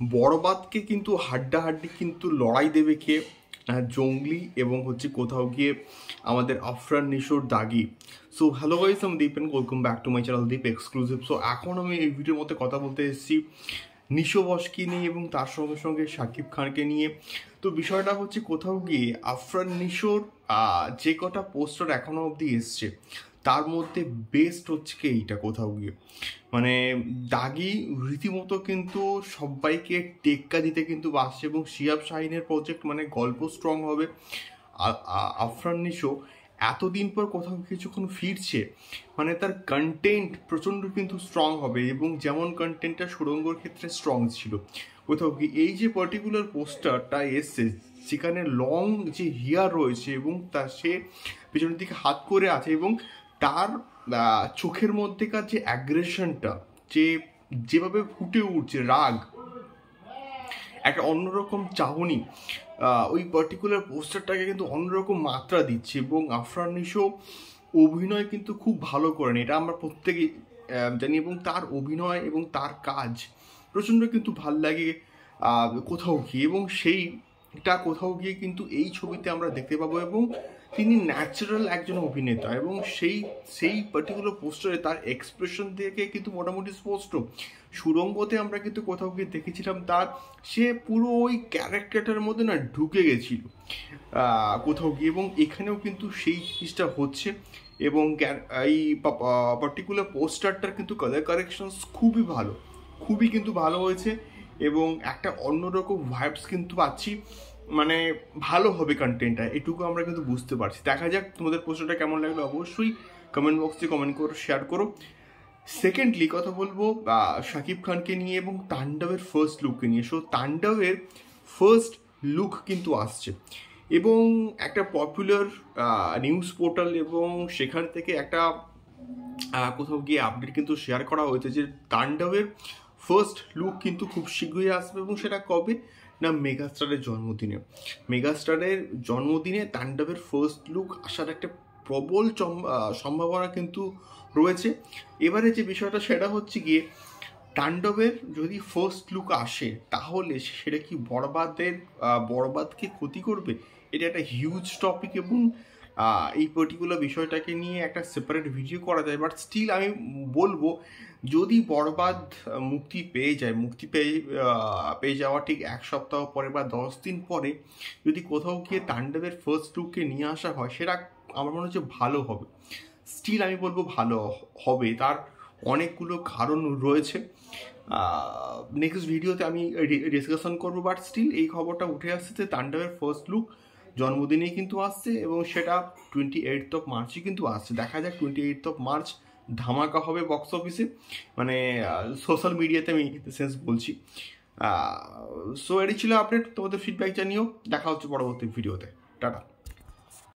বড়বাদকে কিন্তু হাড্ডাহাড্ডি কিন্তু লড়াই দেবে কে? জঙ্গলি এবং হচ্ছে কোথাও গিয়ে আমাদের আফরান নিশোর দাগি। সো হ্যালো গাইস, আমি Deep and welcome back to my channel Deep exclusive. So এখন আমি এই ভিডিওর মধ্যে কথা বলতে এসেছি নিশো বসকে নিয়ে এবং তার সঙ্গে সঙ্গে শাকিব খানকে নিয়ে। তো বিষয়টা হচ্ছে কোথাও গিয়ে আফরান নিশোর যে কটা পোস্টার এখনো অবধি এসছে তার মধ্যে বেস্ট হচ্ছে কি এইটা কোথাও গিয়ে, মানে দাগি রীতিমতো কিন্তু সবাইকে টেক্কা দিতে কিন্তু বাসছে এবং শিহাব শাহিনের প্রজেক্ট মানে গল্প স্ট্রং হবে। আফরান নিশো এতদিন পর কোথাও কিছুক্ষণ ফিরছে, মানে তার কন্টেন্ট প্রচণ্ড কিন্তু স্ট্রং হবে এবং যেমন কন্টেন্টটা সুড়ঙ্গর ক্ষেত্রে স্ট্রং ছিল কোথাও কি এই যে পার্টিকুলার পোস্টারটা এসছে যেখানে লং যে হেয়ার রয়েছে এবং তার সে পেছনের দিকে হাত করে আছে এবং তার চোখের মধ্যেকার যে অ্যাগ্রেশনটা যেভাবে ফুটে উঠছে রাগ, একটা অন্যরকম চাহনি ওই পার্টিকুলার পোস্টারটাকে কিন্তু অন্যরকম মাত্রা দিচ্ছে এবং আফরান নিশো অভিনয় কিন্তু খুব ভালো করেন, এটা আমরা প্রত্যেকেই জানি এবং তার অভিনয় এবং তার কাজ প্রচণ্ড কিন্তু ভাল লাগে কোথাও গিয়ে এবং সেইটা কোথাও গিয়ে কিন্তু এই ছবিতে আমরা দেখতে পাবো এবং তিনি ন্যাচারাল একজন অভিনেতা এবং সেই পার্টিকুলার পোস্টারে তার এক্সপ্রেশন থেকে কিন্তু মোটামুটি স্পষ্ট। সুড়ঙ্গতে আমরা কিন্তু কোথাও গিয়ে দেখেছিলাম সে পুরো ওই ক্যারেক্টারটার মধ্যে না ঢুকে গেছিল কোথাও গিয়ে এবং এখানেও কিন্তু সেই জিনিসটা হচ্ছে এবং এই পার্টিকুলার পোস্টারটার কিন্তু কালার কারেকশনস খুবই কিন্তু ভালো হয়েছে এবং একটা অন্যরকম ভাইবস কিন্তু পাচ্ছি, মানে ভালো হবে কন্টেন্টটা, এটুকু আমরা কিন্তু বুঝতে পারছি। দেখা যাক তোমাদের পোস্টারটা কেমন লাগলো, অবশ্যই কমেন্ট বক্সে কমেন্ট করো, শেয়ার করো। সেকেন্ডলি কথা বলবো শাকিব খানকে নিয়ে এবং তাণ্ডবের ফার্স্ট লুককে নিয়ে। সো তাণ্ডবের ফার্স্ট লুক কিন্তু আসছে এবং একটা পপুলার নিউজ পোর্টাল এবং সেখান থেকে একটা কোথাও গিয়ে আপডেট কিন্তু শেয়ার করা হয়েছে যে তাণ্ডবের ফার্স্ট লুক কিন্তু খুব শীঘ্রই আসবে এবং সেটা কবে না মেগাস্টারের জন্মদিনে তাণ্ডবের ফার্স্ট লুক আসার একটা প্রবল সম্ভাবনা কিন্তু রয়েছে। এবারে যে বিষয়টা সেটা হচ্ছে গিয়ে তাণ্ডবের যদি ফার্স্ট লুক আসে তাহলে সেটা কি বরবাদকে ক্ষতি করবে, এটা একটা হিউজ টপিক এবং এই পার্টিকুলার বিষয়টাকে নিয়ে একটা সেপারেট ভিডিও করা যায়। বাট স্টিল আমি বলবো যদি বরবাদ মুক্তি পেয়ে যাওয়া ঠিক এক সপ্তাহ পরে বা 10 দিন পরে যদি কোথাও গিয়ে তাণ্ডবের ফার্স্ট লুককে নিয়ে আসা হয় সেটা আমার মনে হচ্ছে ভালো হবে। স্টিল আমি বলবো ভালো হবে, তার অনেকগুলো কারণ রয়েছে, নেক্সট ভিডিওতে আমি ডিসকাশন করবো। বাট স্টিল এই খবরটা উঠে আসছে যে তাণ্ডবের ফার্স্ট লুক জন্মদিনেই কিন্তু আসছে এবং সেটা 28 মার্চই কিন্তু আসছে। দেখা যাক 28 মার্চ ধামাকা হবে বক্স অফিসে, মানে সোশ্যাল মিডিয়াতে আমি সেন্স বলছি। সো এটি ছিল আপডেট, তোমাদের ফিডব্যাক জানিও, দেখা হচ্ছে পরবর্তী ভিডিওতে, টাটা।